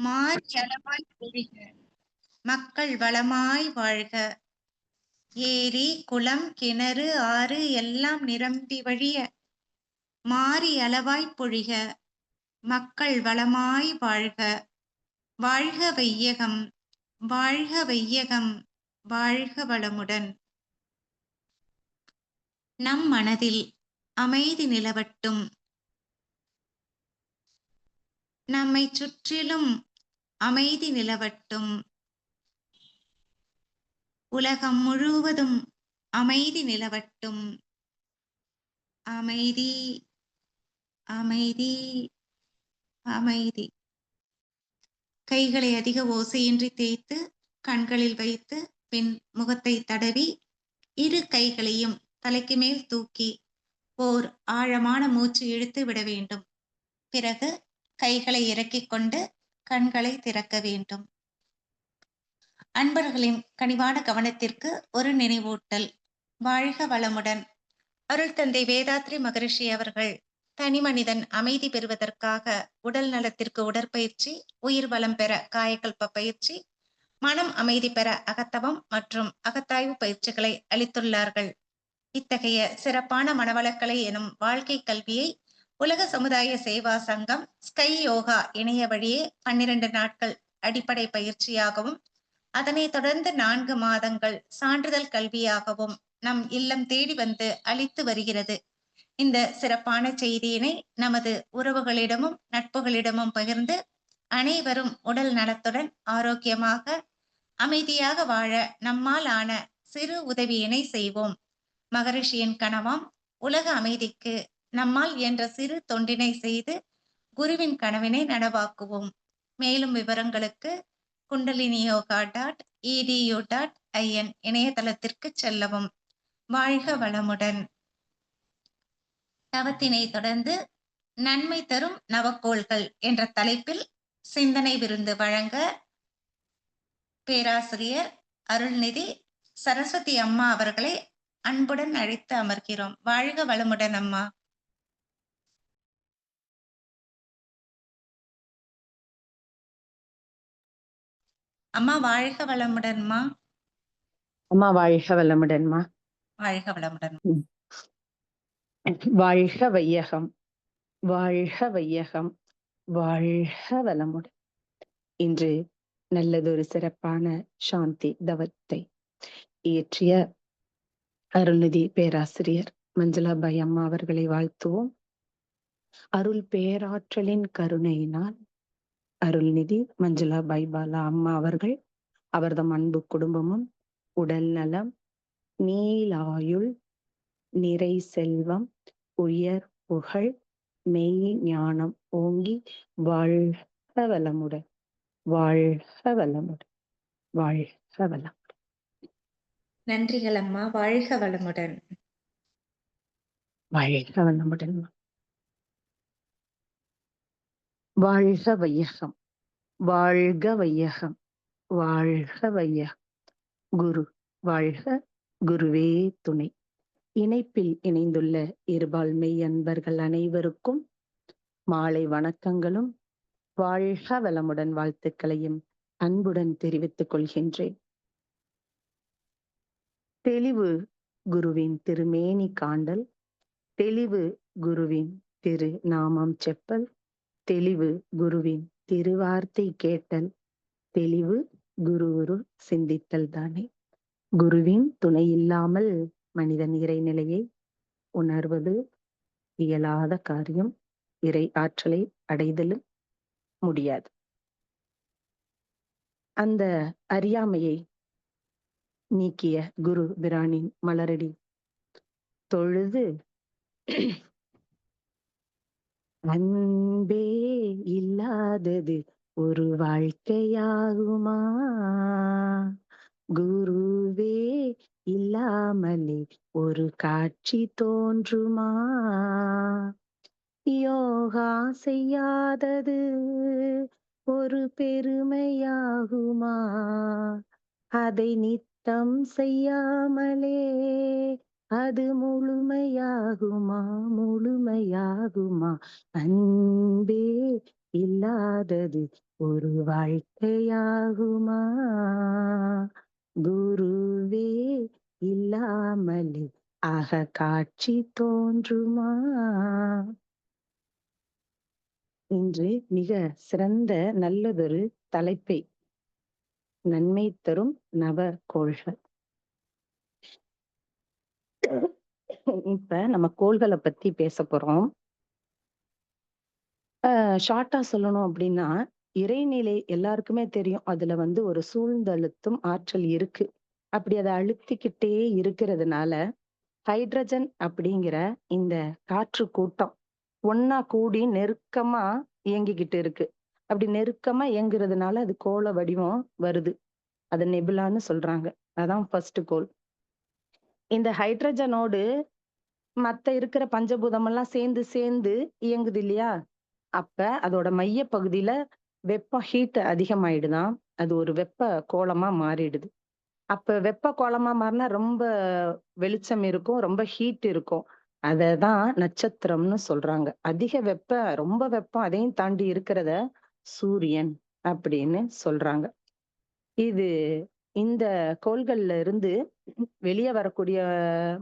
மாறி அளவாய் பொழிக. மக்கள் வளமாய் வாழ்க. ஏரி, குளம், கிணறு, ஆறு எல்லாம் நிரம்பி வழிய மாறி அளவாய்ப் பொழிக. மக்கள் வளமாய் வாழ்க. வாழ்க வையகம். வாழ்க வையகம். வாழ்க வளமுடன். நம் மனதில் அமைதி நிலவட்டும். நம்மைச் சுற்றிலும் அமைதி நிலவட்டும். உலகம் முழுவதும் அமைதி நிலவட்டும். அமைதி, அமைதி, அமைதி. கைகளை அதிக ஓசையின்றி தேய்த்து கண்களில் வைத்து பின் முகத்தை தடவி இரு கைகளையும் தலைக்கு மேல் தூக்கி ஓர் ஆழமான மூச்சு இழுத்து விட வேண்டும். பிறகு கைகளை இறக்கிக் கொண்டு கண்களை திறக்க வேண்டும். அன்பர்களின் கனிவான கவனத்திற்கு ஒரு நினைவூட்டல். வாழ்க வளமுடன். அருள் தந்தை வேதாத்ரி மகரிஷி அவர்கள் தனி மனிதன் அமைதி பெறுவதற்காக உடல் நலத்திற்கு உடற்பயிற்சி, உயிர் வளம் பெற காயகல்ப பயிற்சி, மனம் அமைதி பெற அகத்தவம் மற்றும் அகத்தாய்வு பயிற்சிகளை அளித்துள்ளார்கள். இத்தகைய சிறப்பான மனவளக்கலை எனும் வாழ்க்கை கல்வியை உலக சமுதாய சேவா சங்கம் ஸ்கை யோகா இணைய வழியே 12 நாட்கள் அடிப்படை பயிற்சியாகவும் அதனைத் தொடர்ந்து 4 மாதங்கள் சான்றிதழ் கல்வியாகவும் நம் இல்லம் தேடி வந்து அளித்து வருகிறது. இந்த சிறப்பான செய்தியினை நமது உறவுகளிடமும் நட்புகளிடமும் பகிர்ந்து அனைவரும் உடல் நலத்துடன் ஆரோக்கியமாக அமைதியாக வாழ நம்மால் ஆன சிறு உதவியினை செய்வோம். மகரிஷியின் கனவாம் உலக அமைதிக்கு நம்மால் என்ற சிறு தொண்டினை செய்து குருவின் கனவினை நனவாக்குவோம். மேலும் விவரங்களுக்கு kundaliniyoga.edu.in இணையதளத்திற்கு செல்லவும். வாழ்க வளமுடன். தவத்தினை தொடர்ந்து நன்மை தரும் நவக்கோள்கள் என்ற தலைப்பில் சிந்தனை விருந்து வழங்க பேராசிரியர் அருள்நிதி சரஸ்வதி அம்மா அவர்களை அன்புடன் அழைத்து அமர்கிறோம். வாழ்க வளமுடன் அம்மா. அம்மா வாழ்க வளமுடன்மா. அம்மா வாழ்க வளமுடன்மா. வாழ்க வளமுடன். வாழ்க வையகம். வாழ்க வையகம். வாழ்க வளமுடன். இன்று நல்லதொரு சிறப்பான சாந்தி தவத்தை இயற்றிய அருள்நிதி பேராசிரியர் மஞ்சளாபாய் அம்மா அவர்களை வாழ்த்துவோம். அருள் பேராற்றலின் கருணையினால் அருள்நிதி மஞ்சளாபாய் பாலா அம்மா அவர்கள், அவர்தம் அன்பு குடும்பமும் உடல் நலம், நீலாயுள், நிறை செல்வம், உயர் புகழ், மெய் ஞானம் ஓங்கி வாழ்க வளமுடன். வாழ்க வளமுடன். வாழ்க வளமுடன். நன்றிகள் அம்மா. வாழ்க வளமுடன். வாழ்க வளமுடன். வாழ்க வையகம். வாழ்க வையகம். வாழ்க வையகம். குரு வாழ்க. குருவே துணை. இணைப்பில் இணைந்துள்ள இருபால் மெய் அன்பர்கள் அனைவருக்கும் மாலை வணக்கங்களும் வாழ்க வளமுடன் வாழ்த்துக்களையும் அன்புடன் தெரிவித்துக் கொள்கின்றேன். தெளிவு குருவின் திருமேனி காண்டல், தெளிவு குருவின் திரு நாமம் செப்பல், தெளிவு குருவின் திருவார்த்தை கேட்டல், தெளிவு குரு சிந்தித்தல் தானே. குருவின் துணை இல்லாமல் மனிதன் இறைநிலையை உணர்வது இயலாத காரியம். இறை ஆற்றலை அடைதலும் முடியாது. அந்த அறியாமையை நீக்கிய குரு பிரானின் மலரடி தொழுது, அன்பே இல்லாதது ஒரு வாழ்க்கையாகுமா, குருவே இல்லாமலே ஒரு காட்சி தோன்றுமா, யோகா செய்யாதது ஒரு பெருமையாகுமா, அதை நித்தம் செய்யாமலே அது முழுமையாகுமா, முழுமையாகுமா, அன்பே இல்லாதது ஒரு வாழ்க்கையாகுமா? குருவே இல்லாமலே காட்சி தோன்றுமா? இன்று மிக சிறந்த நல்லதொரு தலைப்பை நன்மை தரும் நவகோள்கள். இப்ப நம்ம கோள்கள பத்தி பேசப் போறோம். ஷார்ட்டா சொல்லணும் அப்படின்னா, இறைநிலை எல்லாருக்குமே தெரியும். அதுல ஒரு சூழ்ந்தழுத்தும் ஆற்றல் இருக்கு. அப்படி அத அழுத்திக்கிட்டே இருக்கிறதுனால, ஹைட்ரஜன் அப்படிங்கிற இந்த காற்று கூட்டம் ஒண்ணா கூடி நெருக்கமா இயங்கிக்கிட்டு இருக்கு. அப்படி நெருக்கமா இயங்குறதுனால அது கோள வடிவம் வருது. அத நெபுலான்னு சொல்றாங்க. அதான் ஃபர்ஸ்ட் கோள். இந்த ஹைட்ரஜனோடு மத்த இருக்கிற பஞ்சபூதம் எல்லாம் சேர்ந்து சேர்ந்து இயங்குது இல்லையா? அப்ப அதோட மைய பகுதியில வெப்பம் ஹீட் அதிகமாயிடுதாம். அது ஒரு வெப்ப கோளமா மாறிடுது. அப்ப வெப்ப கோளமா மாறினா ரொம்ப வெளிச்சம் இருக்கும், ரொம்ப ஹீட் இருக்கும். அததான் நட்சத்திரம்னு சொல்றாங்க. அதிக ரொம்ப வெப்பம் அதையும் தாண்டி இருக்கிறத சூரியன் அப்படின்னு சொல்றாங்க. இது இந்த கோள்கள்ல இருந்து வெளிய வரக்கூடிய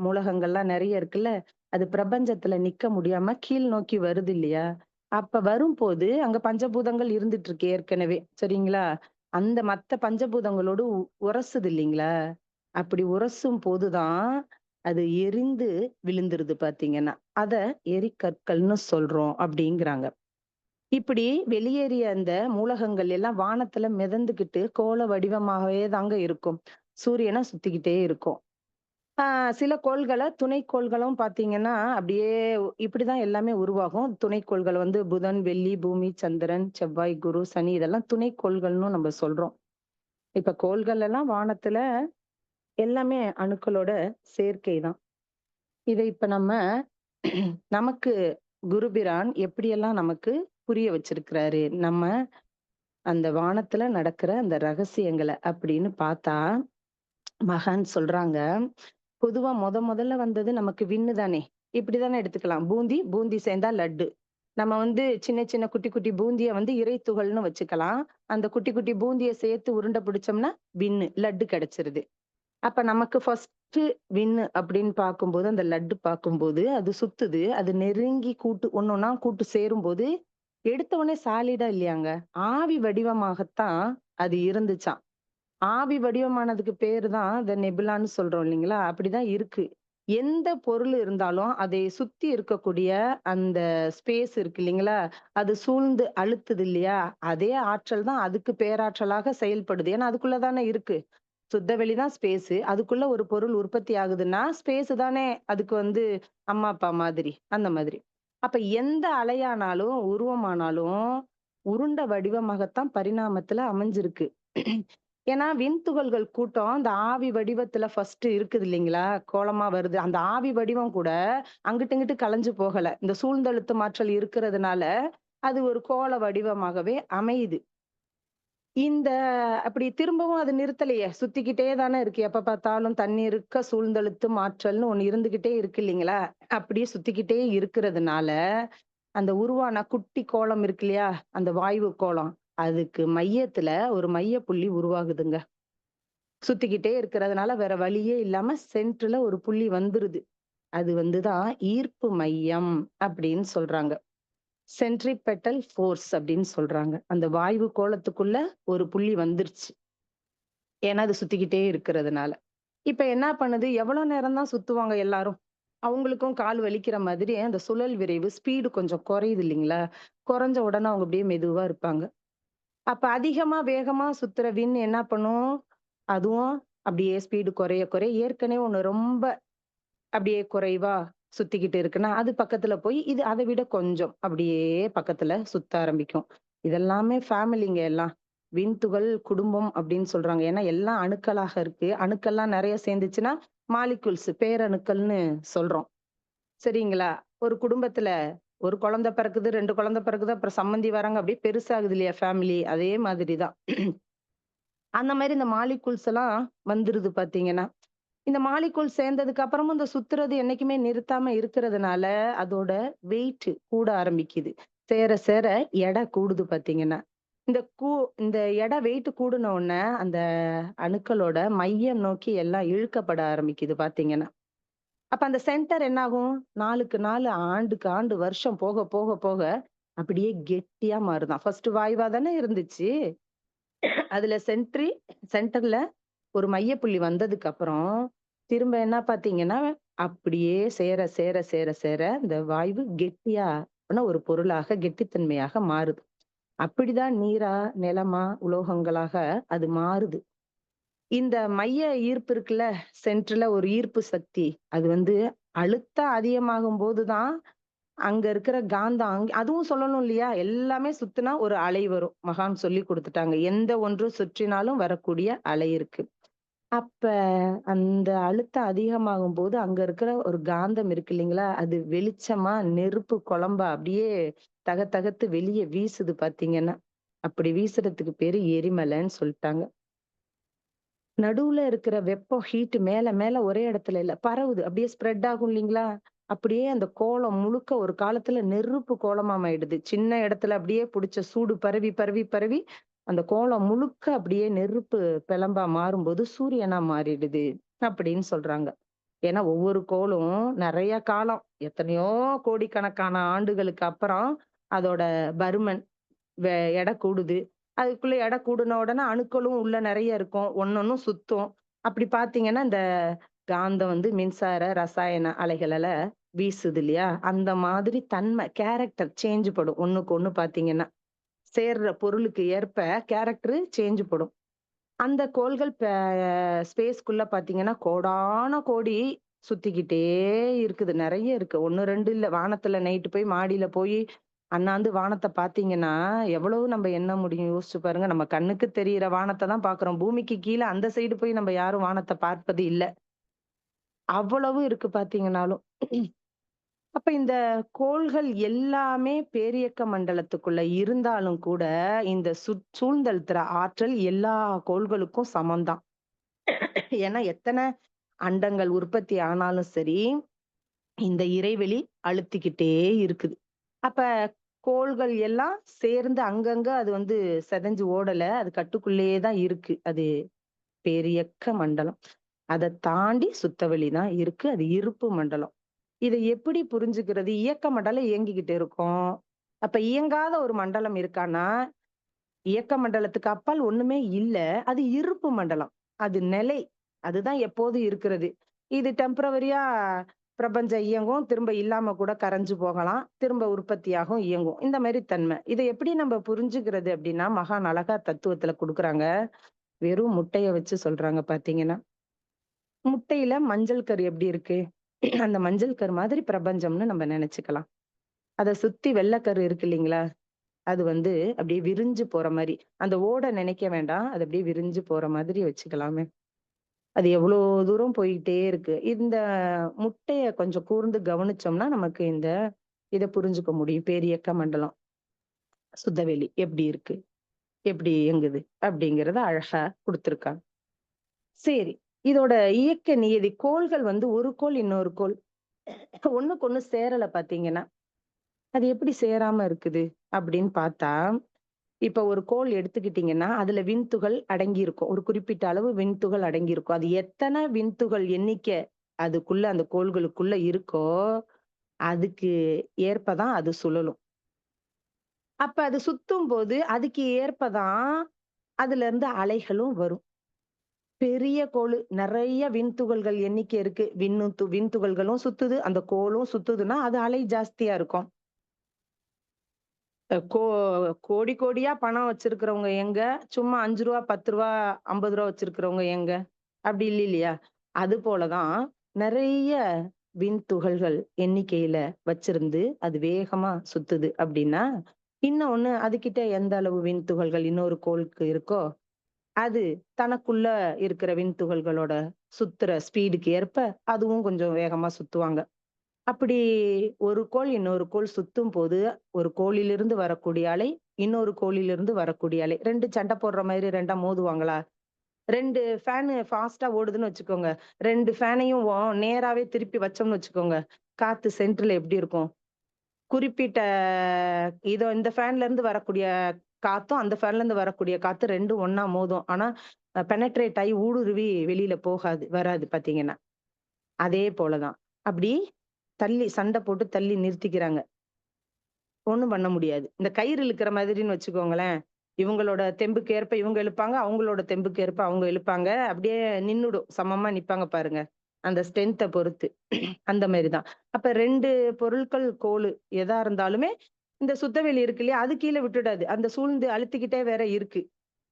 மூலகங்கள்லாம் நெறைய இருக்குல்ல. அது பிரபஞ்சத்துல நிக்க முடியாம கீழ் நோக்கி வருது இல்லையா? அப்ப வரும்போது அங்க பஞ்சபூதங்கள் இருந்துட்டு இருக்கு ஏற்கனவே. சரிங்களா? அந்த மத்த பஞ்சபூதங்களோடு உரசுது இல்லீங்களா? அப்படி உரசும் போது தான் அது எரிந்து விழுந்துருது பார்த்தீங்கன்னா. அத எரிகற்கள்னு சொல்றோம் அப்படிங்கிறாங்க. இப்படி வெளியேறிய அந்த மூலகங்கள் எல்லாம் வானத்துல மிதந்துகிட்டு கோள வடிவமாகவே தாங்க இருக்கும். சூரியன சுத்திக்கிட்டே இருக்கும். சில கோள்கள துணைக்கோள்களும் பார்த்தீங்கன்னா, அப்படியே இப்படிதான் எல்லாமே உருவாகும். துணைக்கோள்கள் புதன், வெள்ளி, பூமி, சந்திரன், செவ்வாய், குரு, சனி இதெல்லாம் துணைக்கோள்கள்னு நம்ம சொல்றோம். இப்ப கோள்கள் எல்லாம் வானத்துல எல்லாமே அணுக்களோட சேர்க்கை தான். இத இப்ப நம்ம நமக்கு குருபிரான் எப்படியெல்லாம் நமக்கு புரிய வச்சிருக்கிறாரு. நம்ம அந்த வானத்துல நடக்கிற அந்த ரகசியங்கள அப்படின்னு பார்த்தா, மகான் சொல்றாங்க, பொதுவா முதல்ல வந்தது நமக்கு விண்ணு தானே! இப்படித்தானே எடுத்துக்கலாம். பூந்தி, பூந்தி சேர்ந்தா லட்டு. நம்ம சின்ன சின்ன குட்டி குட்டி பூந்திய இறை துகள்னு வச்சுக்கலாம். அந்த குட்டி குட்டி பூந்திய சேர்த்து உருண்ட பிடிச்சோம்னா, விண்ணு, லட்டு கிடைச்சிருது. அப்ப நமக்கு ஃபர்ஸ்ட்டு வின்னு அப்படின்னு பார்க்கும்போது, அந்த லட்டு பார்க்கும்போது, அது சுத்துது. அது நெருங்கி ஒண்ணொண்ணா கூட்டு சேரும்போது, எடுத்த உடனே சாலிடா இல்லையாங்க. ஆவி வடிவமாகத்தான் அது இருந்துச்சாம். ஆவி வடிவமானதுக்கு பேரு தான் இந்த நெபுலான்னு சொல்றோம் இல்லைங்களா? அப்படிதான் இருக்கு. எந்த பொருள் இருந்தாலும், அதை சுத்தி இருக்கக்கூடிய அந்த ஸ்பேஸ் இருக்கு இல்லைங்களா? அது சூழ்ந்து அழுத்துது இல்லையா? அதே ஆற்றல் தான் அதுக்கு பேராற்றலாக செயல்படுது. ஏன்னா, அதுக்குள்ள தானே இருக்கு. சுத்த வெளி தான் ஸ்பேஸு. அதுக்குள்ள ஒரு பொருள் உற்பத்தி ஆகுதுன்னா, ஸ்பேஸ் தானே அதுக்கு அம்மா, அப்பா மாதிரி. அந்த மாதிரி. அப்ப எந்த அலையானாலும், உருவமானாலும், உருண்ட வடிவமாகத்தான் பரிணாமத்துல அமைஞ்சிருக்கு. ஏன்னா, விண்துகள்கள் கூட்டம் அந்த ஆவி வடிவத்துல ஃபர்ஸ்ட்டு இருக்குது இல்லைங்களா? கோளமா வருது. அந்த ஆவி வடிவம் கூட அங்கிட்டு, இங்கிட்டு கலைஞ்சு போகல. இந்த சூழ்ந்தழுத்தும் ஆற்றல் இருக்கிறதுனால, அது ஒரு கோள வடிவமாகவே அமையுது. இந்த அப்படி திரும்பவும் அது நிறுத்தலையே! சுத்திக்கிட்டே தானே இருக்கு. எப்ப பார்த்தாலும் தண்ணீர்க்க சூழ்ந்தழுத்தும் ஆற்றல்னு ஒண்ணு இருந்துகிட்டே இருக்கு இல்லீங்களா? அப்படியே சுத்திக்கிட்டே இருக்கிறதுனால, அந்த உருவான குட்டி கோளம் இருக்கு இல்லையா? அந்த வாயு கோளம். அதுக்கு மையத்துல ஒரு மைய புள்ளி உருவாகுதுங்க. சுத்திக்கிட்டே இருக்கிறதுனால வேற வழியே இல்லாம சென்டர்ல ஒரு புள்ளி வந்துருது. அது தான் ஈர்ப்பு மையம் அப்படின்னு சொல்றாங்க. சென்ட்ரிபெட்டல் ஃபோர்ஸ் அப்படின்னு சொல்றாங்க. அந்த வாயு கோளத்துக்குள்ள ஒரு புள்ளி வந்துருச்சு. ஏன்னா, அது சுத்திக்கிட்டே இருக்கிறதுனால. இப்ப என்ன பண்ணுது, எவ்வளோ நேரம் தான் சுத்துவாங்க எல்லாரும்? அவங்களுக்கும் கால் வலிக்கிற மாதிரி அந்த சுழல் விரைவு ஸ்பீடு கொஞ்சம் குறையுது இல்லைங்களா? குறைஞ்ச உடனே அவங்க அப்படியே மெதுவா இருப்பாங்க. அப்ப அதிகமா வேகமா சுத்துற விண் என்ன பண்ணும்? அதுவும் அப்படியே ஸ்பீடு குறைய குறைய ஏற்கனவே ஒண்ணு ரொம்ப அப்படியே குறைவா சுத்திக்கிட்டு இருக்குன்னா, அது பக்கத்துல போய் இது அத விட கொஞ்சம் அப்படியே பக்கத்துல சுத்த ஆரம்பிக்கும். இதெல்லாமே ஃபேமிலிங்க எல்லாம். விண்துகள் குடும்பம் அப்படின்னு சொல்றாங்க. ஏன்னா எல்லாம் அணுக்களாக இருக்கு. அணுக்கள்லாம் நெறைய சேர்ந்துச்சுன்னா, மாலிக்யூல்ஸ் பேரணுக்கள்னு சொல்றோம். சரிங்களா? ஒரு குடும்பத்துல ஒரு குழந்தை பிறக்குது, 2 குழந்தை பிறக்குது, அப்புறம் சம்மந்தி வராங்க. அப்படியே பெருசாகுது இல்லையா ஃபேமிலி. அதே மாதிரி தான். அந்த மாரி இந்த மாலிக்யூல்ஸ் எல்லாம் வந்துருது பார்த்தீங்கன்னா. இந்த மாலிக்யூல் சேர்ந்ததுக்கு அப்புறமும் இந்த சுத்துறது என்னைக்குமே நிறுத்தாம இருக்கிறதுனால, அதோட வெயிட் கூட ஆரம்பிக்குது. சேர சேர எடை கூடுது பார்த்தீங்கன்னா. இந்த கூ இந்த எடை வெயிட் கூடுன உடனே, அந்த அணுக்களோட மையம் நோக்கி எல்லாம் இழுக்கப்பட ஆரம்பிக்குது பார்த்தீங்கன்னா. அப்ப அந்த சென்டர் என்னாகும்? நாளுக்கு நாள், ஆண்டுக்கு ஆண்டு, வருஷம் போக போக போக அப்படியே கெட்டியா மாறுதாம். ஃபர்ஸ்ட் வாயுவா தானே இருந்துச்சு. அதுல சென்டர்ல ஒரு மையப்புள்ளி வந்ததுக்கு அப்புறம், திரும்ப என்ன பார்த்தீங்கன்னா, அப்படியே சேர சேர சேர சேர இந்த வாய்வு கெட்டியான ஒரு பொருளாக, கெட்டித்தன்மையாக மாறுது. அப்படிதான் நீரா, நிலமா, உலோகங்களாக அது மாறுது. இந்த மைய ஈர்ப்பு இருக்குல்ல, சென்டர்ல ஒரு ஈர்ப்பு சக்தி. அது வந்து அழுத்தம் அதிகமாகும்போது தான், அங்க இருக்கிற காந்தம் அதுவும் சொல்லணும் இல்லையா? எல்லாமே சுத்துனா ஒரு அலை வரும். மகான் சொல்லிக் குடுத்துட்டாங்க. எந்த ஒன்று சுற்றினாலும் வரக்கூடிய அலை இருக்கு. அப்ப அந்த அழுத்தம் அதிகமாகும்போது, அங்க இருக்கிற ஒரு காந்தம் இருக்கு இல்லைங்களா? அது வெளிச்சமா நெருப்பு குழம்பா அப்படியே தகதகத்து வெளிய வீசுது பார்த்தீங்கன்னா. அப்படி வீசுறதுக்கு பேரு எரிமலைன்னு சொல்ட்டாங்க. நடுவுல இருக்கிற வெப்பம் மேல மேல ஒரே இடத்துல இல்ல. பரவுது. அப்படியே ஸ்ப்ரெட் ஆகும் இல்லீங்களா? அப்படியே அந்த கோளம் முழுக்க ஒரு காலத்துல நெருப்பு கோலமா ஆயிடுது. சின்ன இடத்துல அப்படியே புடிச்ச சூடு பரவி, பரவி, பரவி அந்த கோலம் முழுக்க அப்படியே நெருப்பு பிழம்பா மாறும்போது சூரியனா மாறிடுது. அப்படின்னு சொல்றாங்க. ஏன்னா ஒவ்வொரு கோளும் நெறைய காலம், எத்தனையோ கோடிக்கணக்கான ஆண்டுகளுக்கு அப்புறம் அதோட பருமன் வே எடை கூடுது. அதுக்குள்ள எடை கூடுன உடனே அணுக்களும் உள்ள நெறைய இருக்கும். ஒண்ணொண்ணும் சுத்தும். அப்படி பார்த்தீங்கன்னா, இந்த காந்தம் வந்து மின்சார, ரசாயன அலைகளால வீசுது இல்லையா? அந்த மாதிரி தன்மை, கேரக்டர் சேஞ்ச் படும். ஒண்ணுக்கு ஒண்ணு பார்த்தீங்கன்னா. சேர்ற பொருளுக்கு ஏற்ப கேரக்டர் சேஞ்ச் படும். அந்த கோள்கள் ஸ்பேஸ்க்குள்ள பார்த்தீங்கன்னா, கோடான கோடி சுத்திக்கிட்டே இருக்குது. நெறைய இருக்கு. 1, 2 இல்ல. வானத்துல நைட்டு போய் மாடியில போய் அண்ணாந்து வானத்த பார்த்தீங்கன்னா, எவ்வளவு நம்ம எண்ண முடியும்? யோசிச்சு பாருங்க. நம்ம கண்ணுக்கு தெரியிற வானத்த தான் பார்க்குறோம். பூமிக்கு கீழ அந்த சைடு போய் நம்ம யாரும் வானத்த பார்ப்பது இல்ல. அவ்வளவு இருக்கு பார்த்தீங்கன்னாலும். அப்ப இந்த கோள்கள் எல்லாமே பேரியக்க மண்டலத்துக்குள்ள இருந்தாலும் கூட, இந்த சூழ்ந்தழுத்துற ஆற்றல் எல்லா கோள்களுக்கும் சமம் தான். ஏன்னா, எத்தன அண்டங்கள் உற்பத்தி ஆனாலும் சரி, இந்த இறைவெளி அழுத்திக்கிட்டே இருக்குது. அப்ப கோள்கள் எல்லாம் சேர்ந்து அங்கங்க அது வந்து சிதைஞ்சு ஓடல. அது கட்டுக்குள்ளேயே தான் இருக்கு. அது பேரியக்க மண்டலம். அத தாண்டி சுத்தவெளி தான் இருக்கு. அது இருப்பு மண்டலம். இத எப்படி புரிஞ்சுக்கிறது? இயக்க மண்டலம் இயங்கிக்கிட்டு இருக்கும். அப்ப இயங்காத ஒரு மண்டலம் இருக்கான்னா, இயக்க மண்டலத்துக்கு அப்பால் ஒண்ணுமே இல்ல. அது இருப்பு மண்டலம். அது நிலை. அதுதான் எப்போதும் இருக்கிறது. இது டெம்பரவரியா பிரபஞ்சம் இயங்கும். திரும்ப இல்லாம கூட கரைஞ்சு போகலாம். திரும்ப உற்பத்தியாகும், இயங்கும். இந்த மாரி தன்மை. இத எப்படி நம்ம புரிஞ்சுக்கிறது அப்படின்னா, மகான் அழகா தத்துவத்துல குடுக்குறாங்க. வெறும் முட்டைய வச்சு சொல்றாங்க பார்த்தீங்கன்னா. முட்டையில மஞ்சள் கரு எப்படி இருக்கு? அந்த மஞ்சள் கரு மாதிரி பிரபஞ்சம்னு நம்ம நெனச்சுக்கலாம். அத சுத்தி வெள்ளக்கரு இருக்கு இல்லீங்களா? அது வந்து அப்படியே விரிஞ்சு போற மாரி. அந்த ஓட நெனைக்க வேண்டாம். அது அப்படியே விரிஞ்சு போற மாதிரி வச்சுக்கலாமே. அது எவ்வளோ தூரம் போயிட்டே இருக்கு. இந்த முட்டைய கொஞ்சம் கூர்ந்து கவனிச்சோம்னா, நமக்கு இத புரிஞ்சுக்க முடியும். பேரியக்க மண்டலம், சுத்தவெளி எப்படி இருக்கு? எப்படி இயங்குது? அப்படிங்கிறத அழகா குடுத்திருக்காங்க. சரி. இதோட இயக்க நியதி கோள்கள் வந்து ஒரு கோள் இன்னொரு கோள் ஒண்ணுக்கு ஒண்ணு சேரல பார்த்தீங்கன்னா, அது எப்படி சேராம இருக்குது? அப்படின்னு பார்த்தா, இப்ப ஒரு கோள் எடுத்துக்கிட்டீங்கன்னா, அதுல விண்துகள் அடங்கியிருக்கும். ஒரு குறிப்பிட்ட அளவு விண்துகள் அடங்கியிருக்கும். அது எத்தன விண்துகள் எண்ணிக்கை அதுக்குள்ள அந்த கோள்களுக்குள்ள இருக்கோ, அதுக்கு ஏற்ப தான் அது சுழலும். அப்ப அது சுத்தும்போது, அதுக்கு ஏற்ப தான் அதுலருந்து அலைகளும் வரும். பெரிய கோளு நெறைய விண்துகள்கள் எண்ணிக்கை இருக்கு. விண்துகள்களும் சுத்துது, அந்த கோளும் சுத்துதுன்னா, அது அலை ஜாஸ்தியா இருக்கும். அ கோ கோடி கோடியா பணம் வச்சிருக்கிறவங்க எங்க? சும்மா ரூ. 5 ரூ. 10 ரூ. 50 வச்சிருக்கிறவங்க எங்க? அப்படி இல்லையா? அது போல தான் நெறைய விண்துகள்கள் எண்ணிக்கையில வச்சிருந்து, அது வேகமா சுத்துது அப்படின்னா, இன்னொன்னு அதுகிட்ட எந்த அளவு விண்துகள்கள் இன்னொரு கோளுக்கு இருக்கோ, அது தனக்குள்ள இருக்கிற விண்துகள்களோட சுத்துற ஸ்பீடுக்கு ஏற்ப, அதுவும் கொஞ்சம் வேகமா சுத்துவாங்க. அப்படி ஒரு கோள் இன்னொரு கோள் சுத்தும்போது, ஒரு கோளிலிருந்து வரக்கூடிய அலை, இன்னொரு கோளிலிருந்து வரக்கூடிய அலை. 2 சண்டை போடுற மாதிரி 2ஆ மோதுவாங்களா? 2 ஃபேனு ஃபாஸ்ட்டா ஓடுதுன்னு வச்சுக்கோங்க. 2 ஃபேனையும் நேராவே திருப்பி வச்சோம்னு வச்சுக்கோங்க. காத்து சென்டர்ல எப்படி இருக்கும்? குறிப்பிட்ட இதோ இந்த ஃபேன்ல இருந்து வரக்கூடிய காத்தும், அந்த ஃபேன்ல இருந்து வரக்கூடிய காத்து 2ம் ஒண்ணா மோதும். ஆனா பெனட்ரேட் ஆயி ஊடுருவி வெளியில வராது பார்த்தீங்கன்னா. அதே போல தான். அப்படி தள்ளி சண்டை போட்டு தள்ளி நிறுத்திக்கிறாங்க. ஒண்ணும் பண்ண முடியாது. இந்த கயிறு இழுக்கிற மாதிரின்னு வச்சுக்கோங்களேன். இவங்களோட தெம்புக்கு ஏற்ப இவங்க இழுப்பாங்க. அவங்களோட தெம்புக்கு ஏற்ப அவங்க இழுப்பாங்க. அப்படியே நின்னுடும். சமமா நிப்பாங்க பாருங்க. அந்த ஸ்ட்ரென்த்த பொறுத்து. அந்த மாரி தான். அப்ப 2 பொருட்கள் கோலு எதா இருந்தாலுமே, இந்த சுத்தவெளி இருக்கு இல்லையா? அது கீழ விட்டுடாது. அந்த சூழ்ந்து அழுத்திக்கிட்டே வேற இருக்கு.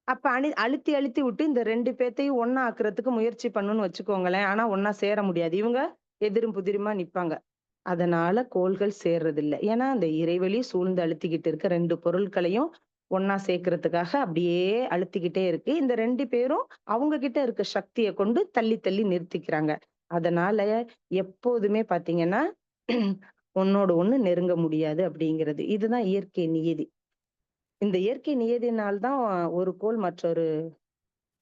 அப்ப அழுத்தி அழுத்தி விட்டு இந்த 2 பேத்தையும் ஒண்ணா ஆக்குறதுக்கு முயற்சி பண்ணும்னு வச்சுக்கோங்களேன். ஆனா ஒண்ணா சேர முடியாது. இவங்க எதிரும் புதிருமா நிப்பாங்க. அதனால கோள்கள் சேர்றதில்ல. ஏன்னா, அந்த இறைவெளி சூழ்ந்து அழுத்திக்கிட்டு இருக்க 2 பொருட்களையும் ஒண்ணா சேர்க்கிறதுக்காக அப்படியே அழுத்திக்கிட்டே இருக்கு. இந்த 2 பேரும் அவங்க கிட்ட இருக்க சக்திய கொண்டு தள்ளி தள்ளி நிறுத்திக்கிறாங்க. அதனால எப்போதுமே பார்த்தீங்கன்னா, ஒண்ணோடு ஒண்ணு நெருங்க முடியாது அப்படிங்கிறது. இதுதான் இயற்கை நியதி. இந்த இயற்கை நியதியினால் தான் ஒரு கோள் மற்றொரு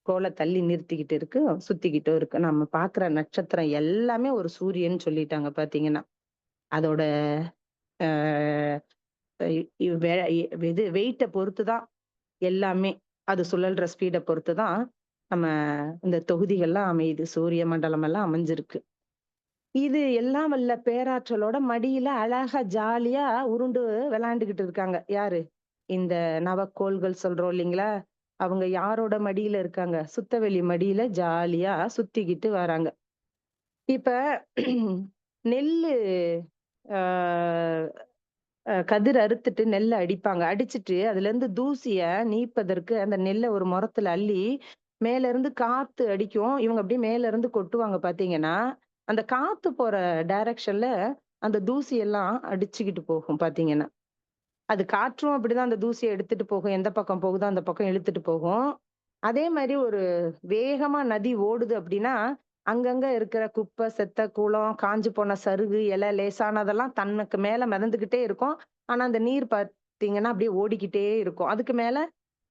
கோள தள்ளி நிறுத்திக்கிட்டு இருக்கு, சுத்திக்கிட்டும் இருக்கு. நம்ம பார்க்குற நட்சத்திரம் எல்லாமே ஒரு சூரியன் சொல்லிட்டாங்க பார்த்தீங்கன்னா. அதோட அ இ இ வெ இது வெயிட்ட பொறுத்து தான் எல்லாமே. அது சுழல்ற ஸ்பீட பொறுத்து தான் நம்ம இந்த தொகுதிகள்லாம் அமையுது. சூரிய மண்டலம் எல்லாம் அமைஞ்சிருக்கு. இது எல்லாம் வல்ல பேராற்றலோட மடியில அழகா ஜாலியா உருண்டு விளையாண்டுகிட்டு இருக்காங்க. யாரு? இந்த நவக்கோள்கள் சொல்றோம் இல்லைங்களா? அவங்க யாரோட மடியில இருக்காங்க? சுத்தவெளி மடியில ஜாலியா சுத்திக்கிட்டு வராங்க. இப்ப நெல்லு ஆ கதிர் அறுத்துட்டு நெல்ல அடிப்பாங்க. அடிச்சுட்டு அதுலருந்து தூசிய நீப்பதற்கு அந்த நெல்ல ஒரு மொறத்துல அள்ளி, மேல இருந்து காத்து அடிக்கும். இவங்க அப்படியே மேல இருந்து கொட்டுவாங்க பார்த்தீங்கன்னா, அந்த காத்து போற டைரக்ஷன்ல அந்த தூசி எல்லாம் அடிச்சுக்கிட்டு போகும் பார்த்தீங்கன்னா. அது காற்றும் அப்படிதான் அந்த தூசிய எடுத்துட்டு போகும். எந்த பக்கம் போகுதோ அந்த பக்கம் இழுத்துட்டு போகும். அதே மாரி ஒரு வேகமா நதி ஓடுது அப்படின்னா, அங்கங்க இருக்கிற குப்பை, செத்த கூளம், காஞ்சு போன சருகு, இலை லேசானதெல்லாம் தனக்கு மேல மிதந்துகிட்டே இருக்கும். ஆனா, அந்த நீர் பார்த்தீங்கன்னா, அப்படியே ஓடிக்கிட்டே இருக்கும். அதுக்கு மேல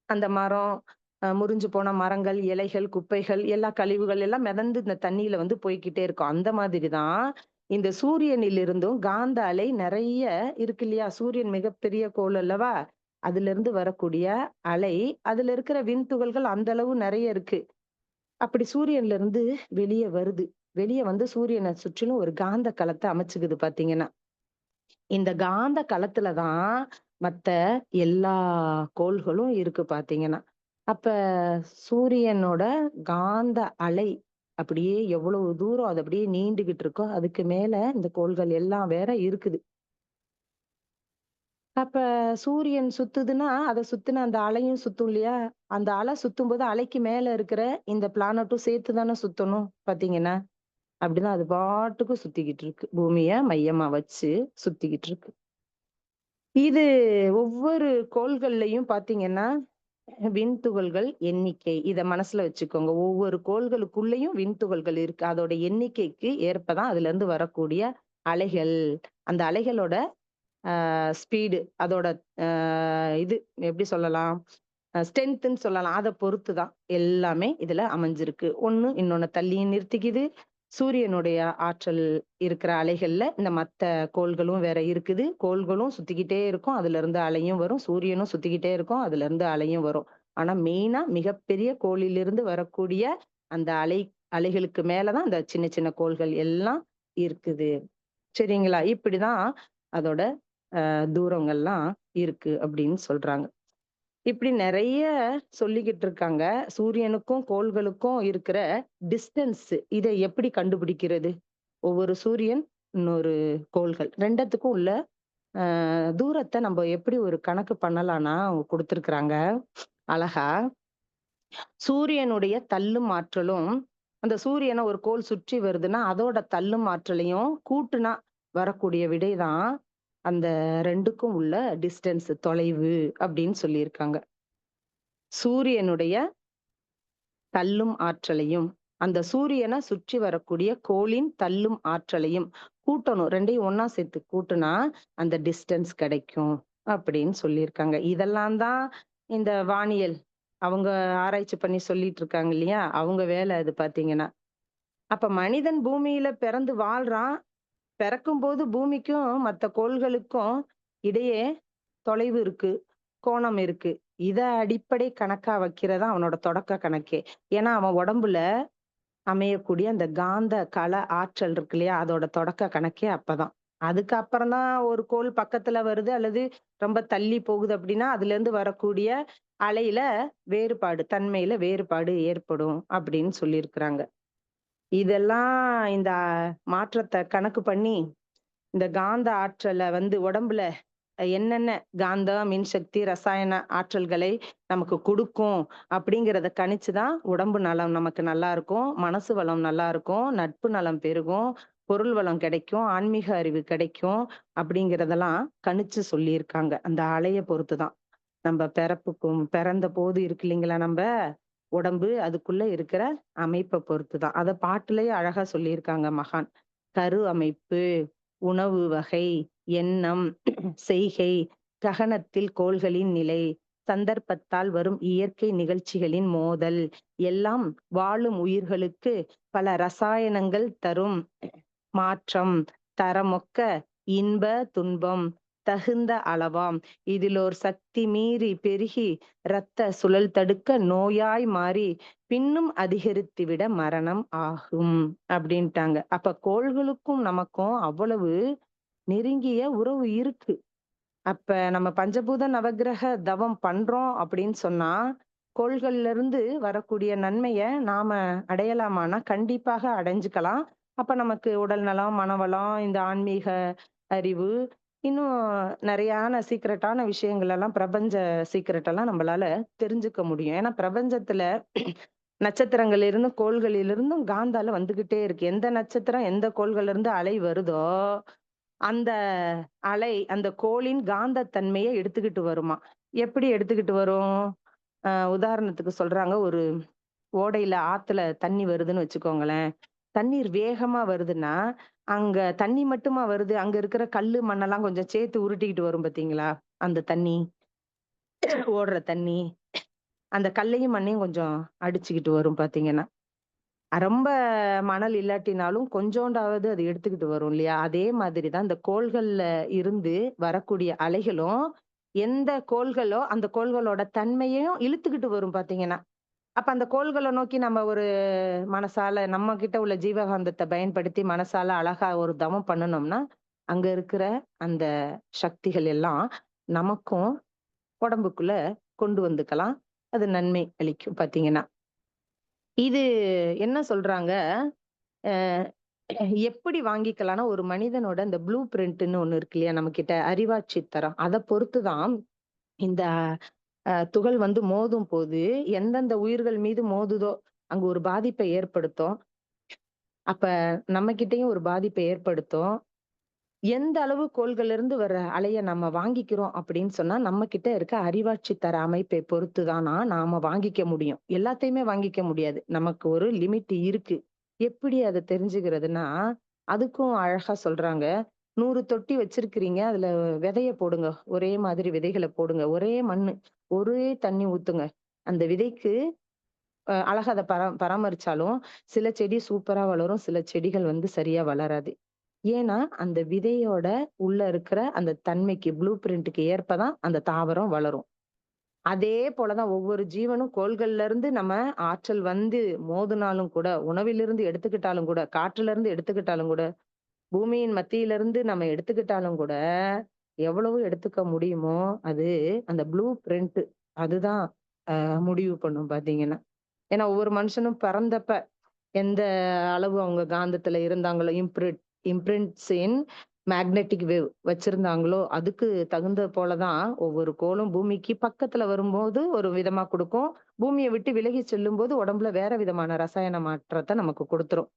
அந்த மரம், முறிஞ்சு போன மரங்கள், இலைகள், குப்பைகள், எல்லா கழிவுகள் எல்லாம் மிதந்து இந்த தண்ணீல வந்து போய்க்கிட்டே இருக்கும். அந்த மாதிரி தான் இந்த சூரியனிலிருந்தும் காந்த அலை நெறைய இருக்கு இல்லையா? சூரியன் மிகப்பெரிய கோள் அல்லவா? அதிலிருந்து வரக்கூடிய அலை, அதுல இருக்கிற விண்துகள்கள் அந்த அளவு நெறைய இருக்கு. அப்படி சூரியன்ல இருந்து வெளிய வருது. வெளிய வந்து சூரியன சுற்றிலும் ஒரு காந்த களத்த அமைச்சுக்குது பார்த்தீங்கன்னா. இந்த காந்த களத்துல தான் மத்த எல்லா கோள்களும் இருக்கு பார்த்தீங்கன்னா. அப்ப சூரியனோட காந்த அலை அப்படியே எவ்வளவு தூரம் அது அப்படியே நீண்டுகிட்டு இருக்கோ, அதுக்கு மேல இந்த கோள்கள் எல்லாம் வேற இருக்குது. அப்ப சூரியன் சுத்துதுன்னா, அத சுத்துன அந்த அலையும் சுத்தும் இல்லையா? அந்த அலை சுத்தும்போது அலைக்கு மேல இருக்கிற இந்த பிளானட்டும் சேர்த்து தானே சுத்தணும் பார்த்தீங்கன்னா. அப்படிதான் அது பாட்டுக்கு சுத்திக்கிட்டு இருக்கு. பூமிய மையமா வச்சு சுத்திக்கிட்டு இருக்கு. இது ஒவ்வொரு கோள்கள்லயும் பார்த்தீங்கன்னா, விண்துகள்கள் எண்ணிக்கை. இத மனசுல வச்சுக்கோங்க. ஒவ்வொரு கோள்களுக்குள்ளேயும் விண்துகள்கள் இருக்கு. அதோட எண்ணிக்கைக்கு ஏற்ப தான் அதுலருந்து வரக்கூடிய அலைகள். அந்த அலைகளோட ஸ்பீடு அதோட அ இது எப்படி சொல்லலாம்? ஸ்ட்ரென்த்துன்னு சொல்லலாம். அத பொறுத்து தான் எல்லாமே இதுல அமைஞ்சிருக்கு. ஒண்ணு இன்னொன்ன தள்ளியும் நிறுத்திக்குது. சூரியனுடைய ஆற்றல் இருக்கிற அலைகள்ல இந்த மத்த கோள்களும் வேற இருக்குது. கோள்களும் சுத்திக்கிட்டே இருக்கும். அதுலருந்து அலையும் வரும். சூரியனும் சுத்திக்கிட்டே இருக்கும். அதுலருந்து அலையும் வரும். ஆனா மெயினா மிகப்பெரிய கோளிலிருந்து வரக்கூடிய அந்த அலைகளுக்கு மேல தான் அந்த சின்ன சின்ன கோள்கள் எல்லாம் இருக்குது. சரிங்களா? இப்படிதான் அதோட தூரங்கள்லாம் இருக்கு அப்படின்னு சொல்றாங்க. இப்படி நெறைய சொல்லிக்கிட்டு இருக்காங்க. சூரியனுக்கும், கோள்களுக்கும் இருக்கிற டிஸ்டன்ஸ் இத எப்படி கண்டுபிடிக்கிறது? ஒவ்வொரு சூரியன், இன்னொரு கோள்கள் 2த்துக்கும் உள்ள தூரத்த நம்ப எப்படி ஒரு கணக்கு பண்ணலான்னா, அவங்க குடுத்திருக்கிறாங்க அழகா. சூரியனுடைய தள்ளும் ஆற்றலும், அந்த சூரியன ஒரு கோள் சுற்றி வருதுன்னா, அதோட தள்ளும் ஆற்றலையும் கூட்டுனா வரக்கூடிய விடை தான், அந்த 2க்கும் உள்ள டிஸ்டன்ஸ் தொலைவு அப்படின்னு சொல்லியிருக்காங்க. சூரியனுடைய தள்ளும் ஆற்றலையும், அந்த சூரியன சுற்றி வரக்கூடிய கோளின் தள்ளும் ஆற்றலையும் கூட்டணும். 2யும் ஒண்ணா சேர்த்து கூட்டுனா, அந்த டிஸ்டன்ஸ் கிடைக்கும். அப்படின்னு சொல்லியிருக்காங்க. இதெல்லாம் தான் இந்த வானியல் அவங்க ஆராய்ச்சி பண்ணி சொல்லிட்டு இருக்காங்க இல்லையா? அவங்க வேலை அது பார்த்தீங்கன்னா. அப்ப மனிதன் பூமியில பிறந்து வாழ்றான். பிறக்கும்போது பூமிக்கும் மத்த கோள்களுக்கும் இடையே தொலைவு இருக்கு, கோணம் இருக்கு. இத அடிப்படை கணக்கா வைக்கிறதா அவனோட தொடக்க கணக்கே. ஏன்னா, அவன் உடம்புல அமையக்கூடிய அந்த காந்த கள ஆற்றல் இருக்கு இல்லையா? அதோட தொடக்க கணக்கே அப்பதான். அதுக்கு அப்புறம் தான் ஒரு கோள் பக்கத்துல வருது அல்லது ரொம்ப தள்ளி போகுது அப்படின்னா, அதுலேருந்து வரக்கூடிய அலையில வேறுபாடு, தன்மையில வேறுபாடு ஏற்படும் அப்படின்னு சொல்லியிருக்கிறாங்க. இதெல்லாம் இந்த மாற்றத்த கணக்கு பண்ணி, இந்த காந்த ஆற்றல வந்து உடம்புல என்னென்ன காந்தம், மின்சக்தி, ரசாயன ஆற்றல்களை நமக்கு குடுக்கும் அப்படிங்கிறத கணிச்சு தான் உடம்பு நலம் நமக்கு நல்லா இருக்கும். மனசு வளம் நல்லா இருக்கும். நட்பு நலம் பெருகும். பொருள் வளம் கிடைக்கும். ஆன்மீக அறிவு கிடைக்கும். அப்படிங்கிறதெல்லாம் கணிச்சு சொல்லியிருக்காங்க. அந்த அலைய பொறுத்து தான். நம்ப பிறப்புக்கும் பிறந்தபோது இருக்கு இல்லைங்களா நம்ப உடம்பு, அதுக்குள்ள இருக்கிற அமைப்ப பொறுத்து தான். அத பாட்டுலயே அழகா சொல்லியிருக்காங்க மகான். கரு அமைப்பு, உணவு வகை, எண்ணம், செய்கை, ககனத்தில் கோள்களின் நிலை, சந்தர்ப்பத்தால் வரும் இயற்கை நிகழ்ச்சிகளின் மோதல், எல்லாம் வாழும் உயிர்களுக்கு பல ரசாயனங்கள் தரும் மாற்றம், தரமொக்க இன்ப, துன்பம் தகுந்த அளவாம். இதிலோர் சக்தி மீறி பெருகி இரத்த சுழல் தடுக்க நோயாய் மாறி பின்னும் அதிகரித்துவிட மரணம் ஆகும் அப்படின்ட்டாங்க. அப்ப கோள்களுக்கும் நமக்கும் அவ்வளவு நெருங்கிய உறவு இருக்கு. அப்ப நம்ம பஞ்சபூத நவக்கிரக தவம் பண்றோம் அப்படின்னு சொன்னா, கோள்கள்ல இருந்து வரக்கூடிய நன்மைய நாம அடையலாமான்னா, கண்டிப்பாக அடைஞ்சுக்கலாம். அப்ப நமக்கு உடல் நலம், மனவளம், இந்த ஆன்மீக அறிவு, இன்னும் நெறையான சீக்ரெட்டான விஷயங்கள் எல்லாம் பிரபஞ்ச சீக்ரெட் எல்லாம் நம்மளால தெரிஞ்சுக்க முடியும். ஏன்னா பிரபஞ்சத்துல நட்சத்திரங்களிலிருந்தும், கோள்களிலிருந்தும் காந்த அலை வந்துகிட்டே இருக்கு. எந்த நட்சத்திரம், எந்த கோள்கள்ல இருந்து அலை வருதோ, அந்த அலை அந்த கோளின் காந்த தன்மைய எடுத்துக்கிட்டு வருமாம். எப்படி எடுத்துக்கிட்டு வரும்? உதாரணத்துக்கு சொல்றாங்க, ஒரு ஓடையில, ஆத்துல தண்ணி வருதுன்னு வச்சுக்கோங்களேன். தண்ணீர் வேகமா வருதுன்னா, அங்க தண்ணி மட்டுமா வருது? அங்க இருக்கிற கல்லு, மண்ணெல்லாம் கொஞ்சம் சேர்த்து உருட்டிக்கிட்டு வரும் பார்த்தீங்களா? அந்த தண்ணி, ஓடுற தண்ணி. அந்த கல்லையும், மண்ணையும் கொஞ்சம் அடிச்சுக்கிட்டு வரும் பார்த்தீங்கன்னா. ரொம்ப மணல் இல்லாட்டினாலும் கொஞ்சோண்டாவது அது எடுத்துக்கிட்டு வரும் இல்லையா? அதே மாதிரி தான் இந்த கோள்கள்ல இருந்து வரக்கூடிய அலைகளும், எந்த கோள்களோ அந்த கோள்களோட தன்மையையும் இழுத்துக்கிட்டு வரும் பார்த்தீங்கன்னா. அப்ப அந்த கோள்கள நோக்கி நம்ம ஒரு மனசால நம்ம கிட்ட உள்ள ஜீவகாந்தத்த பயன்படுத்தி மனசால அழகா ஒரு தவம் பண்ணுனோம்னா, அங்க இருக்கிற அந்த சக்திகள் எல்லாம் நமக்கும் உடம்புக்குள்ள கொண்டு வந்துக்கலாம். அது நன்மை அளிக்கும் பார்த்தீங்கன்னா. இது என்ன சொல்றாங்க, அ எப்படி வாங்கிக்கலாம்னா, ஒரு மனிதனோட இந்த ப்ளூ பிரிண்ட்ன்னு ஒண்ணு இருக்கு இல்லையா? நம்மகிட்ட அறிவாட்சி தரம். அத பொறுத்து தான் இந்த துகள் வந்து மோதும்போது, எந்தெந்த உயிர்கள் மீது மோதுதோ, அங்க ஒரு பாதிப்பை ஏற்படுத்தும். அப்ப நம்மகிட்டயும் ஒரு பாதிப்பை ஏற்படுத்தும். எந்த அளவு கோள்கள்ல வர அலைய நம்ம வாங்கிக்கிறோம் அப்படின்னு சொன்னா, நம்ம கிட்ட இருக்க அறிவாட்சி தர அமைப்பை பொறுத்து தானா நாம வாங்கிக்க முடியும். எல்லாத்தையுமே வாங்கிக்க முடியாது. நமக்கு ஒரு லிமிட் இருக்கு. எப்படி அத தெரிஞ்சுக்கிறதுன்னா, அதுக்கும் அழகா சொல்றாங்க. 100 தொட்டி வச்சிருக்கிறீங்க. அதுல விதைய போடுங்க. ஒரே மாதிரி விதைகள போடுங்க. ஒரே மண்ணு. ஒரே தண்ணி ஊத்துங்க. அந்த விதைக்கு அழகா அத பராமரிச்சாலும், சில செடி சூப்பரா வளரும். சில செடிகள் வந்து சரியா வளராது. ஏன்னா, அந்த விதையோட உள்ள இருக்கிற அந்த தன்மைக்கு, ப்ளூ பிரிண்ட்க்கு ஏற்ப தான் அந்த தாவரம் வளரும். அதே போல தான் ஒவ்வொரு ஜீவனும் கோள்கள்ல இருந்து நம்ம ஆற்றல் வந்து மோதுனாலும் கூட, உணவிலிருந்து எடுத்துக்கிட்டாலும் கூட, காற்றுல இருந்து எடுத்துக்கிட்டாலும் கூட, பூமியின் மத்தியிலிருந்து நம்ம எடுத்துக்கிட்டாலும் கூட, எவ்வளவு எடுத்துக்க முடியுமோ, அது அந்த ப்ளூ பிரிண்ட் அதுதான் முடிவு பண்ணும் பார்த்தீங்கன்னா. ஏன்னா ஒவ்வொரு மனுஷனும் பிறந்தப்ப எந்த அளவு அவங்க காந்தத்துல இருந்தாங்களோ, இம்ப்ரிண்ட்ஸ் இன் மேக்னெட்டிக் வேவ் வச்சிருந்தாங்களோ, அதுக்கு தகுந்த போல தான் ஒவ்வொரு கோளும் பூமிக்கு பக்கத்துல வரும்போது ஒரு விதமா குடுக்கும். பூமிய விட்டு விலகி செல்லும்போது உடம்புல வேற விதமான ரசாயன மாற்றத்த நமக்கு குடுத்துரும்.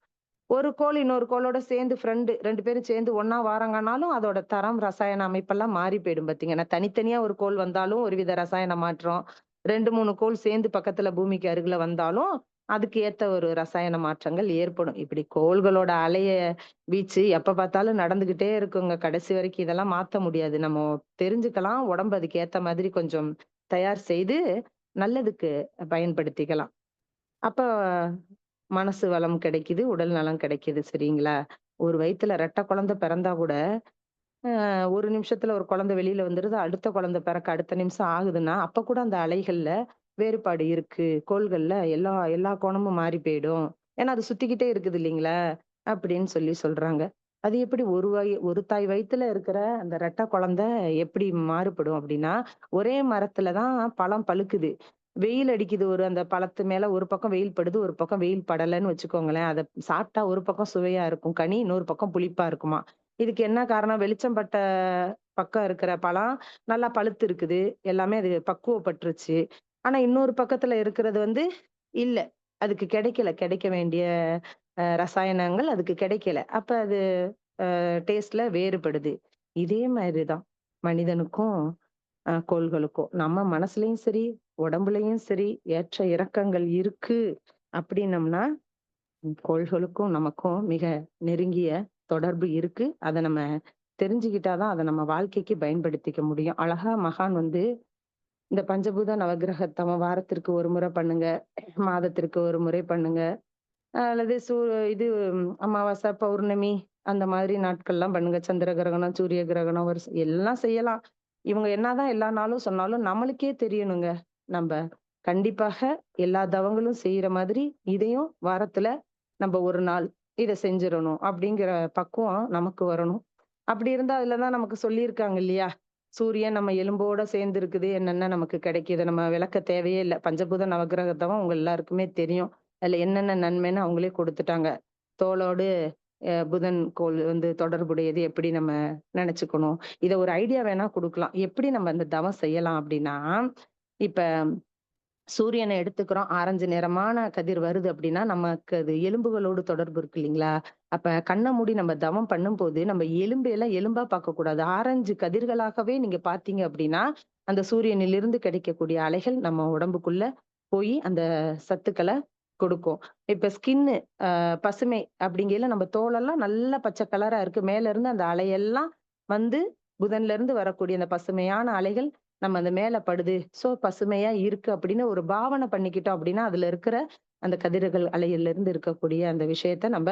ஒரு கோள் இன்னொரு கோளோட சேர்ந்து ஃப்ரெண்ட் 2 பேரும் சேர்ந்து ஒண்ணா வாராங்கன்னாலும், அதோட தரம், ரசாயன அமைப்பெல்லாம் மாறி போயிடும் பார்த்தீங்கன்னா. தனித்தனியா ஒரு கோள் வந்தாலும் ஒருவித ரசாயன மாற்றம். 2, 3 கோள் சேர்ந்து பக்கத்துல பூமிக்கு அருகில வந்தாலும், அதுக்கு ஏத்த ஒரு ரசாயன மாற்றங்கள் ஏற்படும். இப்படி கோள்களோட அலைய வீச்சு எப்ப பார்த்தாலும் நடந்துகிட்டே இருக்குங்க. கடைசி வரைக்கும் இதெல்லாம் மாத்த முடியாது. நம்ம தெரிஞ்சுக்கலாம். உடம்பு அதுக்கு ஏத்த மாதிரி கொஞ்சம் தயார் செய்து நல்லதுக்கு பயன்படுத்திக்கலாம். அப்ப மனசு வளம் கிடைக்குது, உடல் நலம் கிடைக்குது. சரிங்களா? ஒரு வயித்துல ரெட்டை குழந்தை பிறந்தா கூட, ஒரு நிமிஷத்துல ஒரு குழந்தை வெளியில வந்துருது. அடுத்த குழந்தை பிறக்க அடுத்த நிமிஷம் ஆகுதுன்னா, அப்ப கூட அந்த அலைகள்ல வேறுபாடு இருக்கு. கோள்கள்ல எல்லா எல்லா கோணமும் மாறி போயிடும். ஏன்னா அது சுத்திக்கிட்டே இருக்குது இல்லைங்களா? அப்படின்னு சொல்லி சொல்றாங்க. அது எப்படி ஒரு தாய் வயித்துல இருக்கிற அந்த ரெட்டை குழந்தை எப்படி மாறுபடும் அப்படின்னா, ஒரே மரத்துல தான் பழம் பழுக்குது. வெயில் அடிக்குது அந்த பழத்து மேல ஒரு பக்கம் வெயில் படுது, ஒரு பக்கம் வெயில் படலன்னு வச்சுக்கோங்களேன். அத சாப்பிட்டா ஒரு பக்கம் சுவையா இருக்கும் கனி, இன்னொரு பக்கம் புளிப்பா இருக்குமா. இதுக்கு என்ன காரணம்? வெளிச்சம் பட்ட பக்கம் இருக்கிற பழம் நல்லா பழுத்து இருக்குது. எல்லாமே அது பக்குவப்பட்டுருச்சு. ஆனா இன்னொரு பக்கத்துல இருக்கிறது வந்து இல்ல. அதுக்கு கிடைக்கல. கிடைக்க வேண்டிய ரசாயனங்கள் அதுக்கு கிடைக்கல. அப்ப அது டேஸ்ட்ல வேறுபடுது. இதே மாதிரி தான் மனிதனுக்கும், கோள்களுக்கும். நம்ம மனசுலயும் சரி, உடம்புலயும் சரி ஏற்ற இறக்கங்கள் இருக்கு அப்படின்னம்னா, கோள்களுக்கும் நமக்கும் மிக நெருங்கிய தொடர்பு இருக்கு. அத நம்ம தெரிஞ்சுக்கிட்டா தான் அத நம்ம வாழ்க்கைக்கு பயன்படுத்திக்க முடியும். அழகா மகான் வந்து இந்த பஞ்சபூத நவக்கிரக தவம் வாரத்திற்கு ஒரு முறை பண்ணுங்க. மாதத்திற்கு ஒரு முறை பண்ணுங்க. அல்லது இது அமாவாசை, பௌர்ணமி அந்த மாதிரி நாட்கள்லாம் பண்ணுங்க. சந்திர கிரகணம், சூரிய கிரகணம் எல்லாம் செய்யலாம். இவங்க என்னதான் எல்லா நாளும் சொன்னாலும் நம்மளுக்கே தெரியணுங்க. நம்ப கண்டிப்பாக எல்லா தவங்களும் செய்யற மாதிரி, இதையும் வாரத்துல நம்ப ஒரு நாள் இத செஞ்சிரணும் அப்படிங்கிற பக்குவம் நமக்கு வரணும். அப்படி இருந்தா அதுல தான் நமக்கு சொல்லியிருக்காங்க இல்லையா? சூரியன் நம்ம எலும்போட சேர்ந்து இருக்குது. என்னென்ன நமக்கு கிடைக்குது. நம்ம விளக்க தேவையே இல்ல. பஞ்சபூத நவக்கிரக தவம் உங்க எல்லாருக்குமே தெரியும். அதுல என்னென்ன நன்மைன்னு அவங்களே குடுத்துட்டாங்க. தோளோடு புதன் கோள் வந்து தொடர்புடையது எப்படி நம்ம நெனச்சுக்கணும். இத ஒரு ஐடியா வேணா குடுக்கலாம். எப்படி நம்ம அந்த தவம் செய்யலாம் அப்படின்னா, இப்ப சூரியன எடுத்துக்கிறோம். ஆரஞ்சு நிறமான கதிர் வருது அப்படின்னா, நமக்கு அது எலும்புகளோடு தொடர்பு இருக்கு இல்லீங்களா? அப்ப கண்ண மூடி நம்ம தவம் பண்ணும்போது, நம்ம எலும்பு எல்லாம் எலும்பா பார்க்கக்கூடாது. ஆரஞ்சு கதிர்களாகவே நீங்க பார்த்தீங்க அப்படின்னா, அந்த சூரியனிலிருந்து கிடைக்கக்கூடிய அலைகள் நம்ம உடம்புக்குள்ள போயி அந்த சத்துக்கள கொடுக்கும். இப்ப ஸ்கின்னு பசுமை அப்படிங்கையில நம்ம தோலெல்லாம் நல்லா பச்சை கலரா இருக்கு. மேல இருந்து அந்த அலையெல்லாம் வந்து புதன்ல இருந்து வரக்கூடிய அந்த பசுமையான அலைகள் நம்ம அந்த மேல படுது. சோ பசுமையா இருக்கு அப்படின்னு ஒரு பாவனை பண்ணிக்கிட்டோம் அப்படின்னா, அதுல இருக்கிற அந்த கதிர்கள் அலையில இருந்து இருக்கக்கூடிய அந்த விஷயத்த நம்ப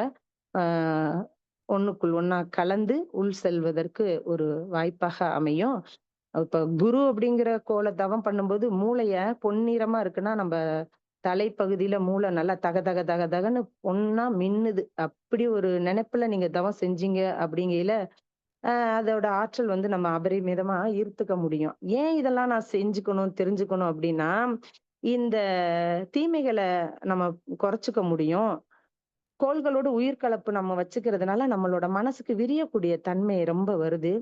ஆ ஒண்ணுக்குள் ஒண்ணா கலந்து உள் செல்வதற்கு ஒரு வாய்ப்பாக அமையும். இப்ப குரு அப்படிங்கிற கோல தவம் பண்ணும்போது மூளைய பொன்னிறமா இருக்குன்னா, நம்ப தலைப்பகுதியில மூளை நல்லா தக தக தக தகன்னு பொன்னா மின்னுது. அப்படி ஒரு நெனைப்புல நீங்க தவம் செஞ்சீங்க அப்படிங்கையில, அ அதோட ஆற்றல் வந்து நம்ம அபரிமிதமா ஈர்த்துக்க முடியும். ஏன் இதெல்லாம் நான் செஞ்சுக்கணும், தெரிஞ்சுக்கணும் அப்படின்னா, இந்த தீமைகள நம்ம குறைச்சுக்க முடியும். கோள்களோட உயிர் கலப்பு நம்ம வச்சுக்கிறதுனால நம்மளோட மனசுக்கு விரியக்கூடிய தன்மை ரொம்ப வருது.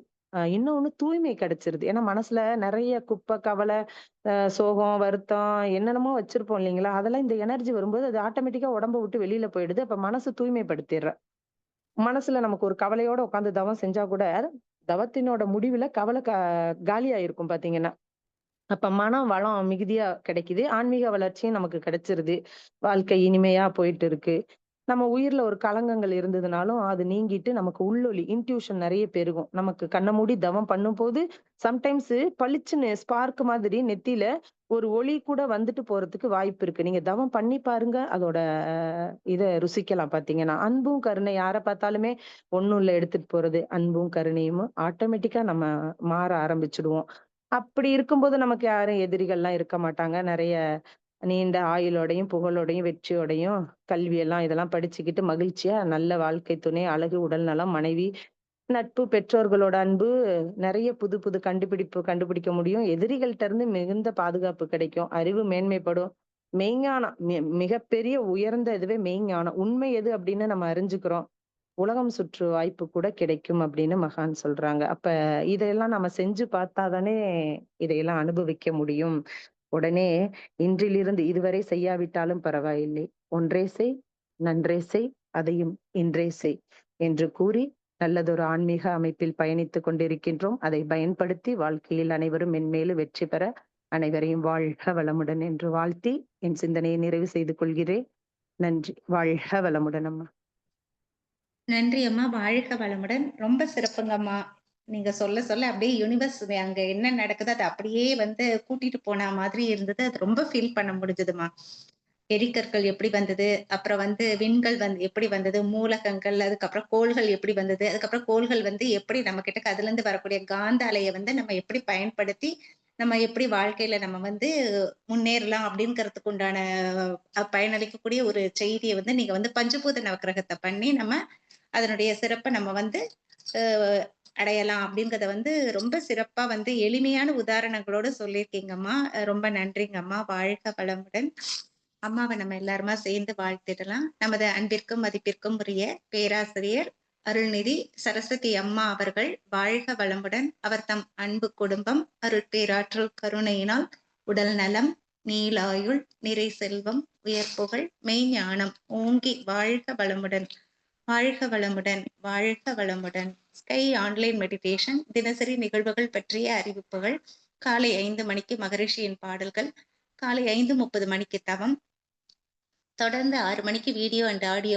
இன்னொன்னு தூய்மை கிடைச்சிருது. ஏன்னா மனசுல நெறைய குப்பை, கவலை, சோகம், வருத்தம் என்னென்னமோ வச்சிருப்போம் இல்லைங்களா? அதெல்லாம் இந்த எனர்ஜி வரும்போது அது ஆட்டோமேட்டிக்கா உடம்ப விட்டு வெளியில போயிடுது. அப்ப மனசு தூய்மைப்படுத்திர்றேன். மனசுல நமக்கு ஒரு கவலையோட உட்கார்ந்து தவம் செஞ்சா கூட, தவத்தினோட முடிவுல கவலை காலியாயிருக்கும் பார்த்தீங்கன்னா. அப்ப மன வளம் மிகுதியா கிடைக்குது. ஆன்மீக வளர்ச்சியும் நமக்கு கிடைச்சிருது. வாழ்க்கை இனிமையா போயிட்டு இருக்கு. நம்ம உயிர்ல ஒரு களங்கங்கள் இருந்ததுனாலும், அது நீங்கிட்டு நமக்கு உள்ளொளி, இன்ட்யூஷன் நெறைய பெருகும். நமக்கு கண்ண மூடி தவம் பண்ணும்போது, சம்டைம்ஸ் பளிச்சுன்னு ஸ்பார்க் மாதிரி நெத்தியில ஒரு ஒளி கூட வந்துட்டு போறதுக்கு வாய்ப்பு இருக்கு. நீங்க தவம் பண்ணி பாருங்க. அதோட இத ருசிக்கலாம் பார்த்தீங்கன்னா. அன்பும், கருணை யார பார்த்தாலுமே ஒண்ணும் இல்ல எடுத்துட்டு போறது. அன்பும், கருணையும் ஆட்டோமேட்டிக்கா நம்ம மாற ஆரம்பிச்சுடுவோம். அப்படி இருக்கும்போது நமக்கு யாரும் எதிரிகள்லாம் இருக்க மாட்டாங்க. நெறைய நீண்ட ஆயுளோடையும், புகழோடையும், வெற்றியோடையும் கல்வியெல்லாம் இதெல்லாம் படிச்சுக்கிட்டு மகிழ்ச்சியா நல்ல வாழ்க்கை துணை, அழகு, உடல் நலம், மனைவி, நட்பு, பெற்றோர்களோட அன்பு, நெறைய புது புது கண்டுபிடிப்பு கண்டுபிடிக்க முடியும். எதிரிகள்ட்ட இருந்து மிகுந்த பாதுகாப்பு கிடைக்கும். அறிவு மேன்மைப்படும். மெய்ஞானம் மிகப்பெரிய உயர்ந்த இதுவே மெய்ஞானம். உண்மை எது அப்படின்னு நம்ம அறிஞ்சுக்கிறோம். உலகம் சுற்று வாய்ப்பு கூட கிடைக்கும் அப்படின்னு மகான் சொல்றாங்க. அப்ப இதையெல்லாம் நம்ம செஞ்சு பார்த்தா தானே இதையெல்லாம் அனுபவிக்க முடியும். உடனே இன்றிலிருந்து இதுவரை செய்யாவிட்டாலும் பரவாயில்லை. ஒன்றே செய், நன்றே செய், அதையும் இன்றே செய் என்று கூறி நல்லதொரு ஆன்மீக அமைப்பில் பயணித்துக் கொண்டிருக்கின்றோம். அதை பயன்படுத்தி வாழ்க்கையில் அனைவரும் மென்மேலும் வெற்றி பெற அனைவரையும் வாழ்க வளமுடன் என்று வாழ்த்தி என் சிந்தனையை நிறைவு செய்து கொள்கிறேன். நன்றி. வாழ்க வளமுடன் அம்மா. நன்றி அம்மா. வாழ்க வளமுடன். ரொம்ப சிறப்புங்க அம்மா. நீங்க சொல்ல சொல்ல அப்படியே யுனிவர்ஸ் அங்க என்ன நடக்குது, அத அப்படியே வந்து கூட்டிட்டு போன மாதிரி இருந்தது. அது ரொம்ப ஃபீல் பண்ண முடிஞ்சதும்மா. எரிகற்கள் எப்படி வந்தது, அப்புறம் வந்து விண்கள் எப்படி வந்தது, மூலகங்கள், அதுக்கப்புறம் கோள்கள் எப்படி வந்தது, அதுக்கப்புறம் கோள்கள் எப்படி நம்ம கிட்ட அதுலேருந்து வரக்கூடிய காந்த அலைய நம்ம எப்படி பயன்படுத்தி, நம்ம எப்படி வாழ்க்கையில நம்ம முன்னேறலாம் அப்படிங்கிறதுக்கு உண்டான பயனளிக்கக்கூடிய ஒரு செய்திய நீங்க பஞ்சபூத நவக்கிரகத்த பண்ணி நம்ம அதனுடைய சிறப்ப நம்ம அ அடையலாம் அப்படிங்கிறத ரொம்ப சிறப்பா எளிமையான உதாரணங்களோட சொல்லியிருக்கீங்கம்மா. ரொம்ப நன்றிங்கம்மா. வாழ்க வளமுடன். அம்மாவை நம்ம எல்லாருமா சேர்ந்து வாழ்த்திடலாம். நமது அன்பிற்கும் மதிப்பிற்கும் உரிய பேராசிரியர் அருள்நிதி சரஸ்வதி அம்மா அவர்கள் வாழ்க வளமுடன். அவர் தம் அன்பு குடும்பம் அருட்பேராற்றல் கருணையினால் உடல் நலம், நீளாயுள், நிறை செல்வம், உயர்ப்புகள், மெய்ஞானம் ஓங்கி வாழ்க வளமுடன். வாழ்க வளமுடன். வாழ்க வளமுடன். ஸ்கை ஆன்லைன் மெடிடேஷன் தினசரி நிகழ்வுகள் பற்றிய அறிவிப்புகள். காலை 5 மணிக்கு மகரிஷியின் பாடல்கள், காலை 5:30 மணிக்கு தவம், தொடர்ந்து 6 மணிக்கு வீடியோ அண்ட் ஆடியோ